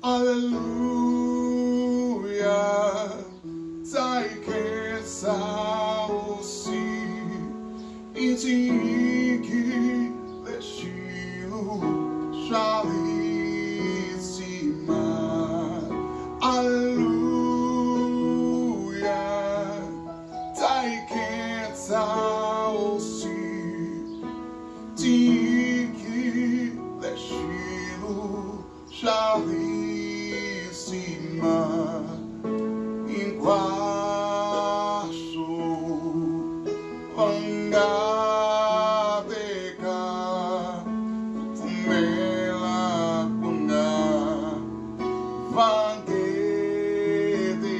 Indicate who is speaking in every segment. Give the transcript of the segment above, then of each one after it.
Speaker 1: Hallelujah, ndza khensa hosi, inziki leshilu shalisima. Hallelujah, ndza khensa hosi, inziki leshilu shalisima. Inquaso vangabeca fumela punga vangede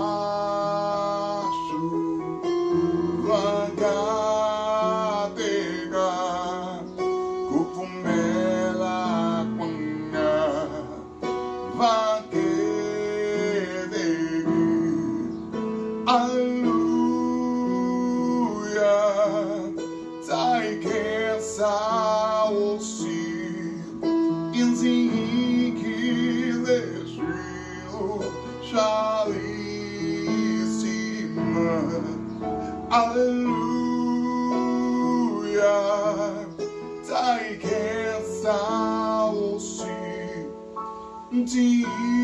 Speaker 1: inquaso vangabeca fumela punga Hallelujah, ndza khensa hosi, inziki leshilu shalisima. Hallelujah, ndza khensa hosi, inziki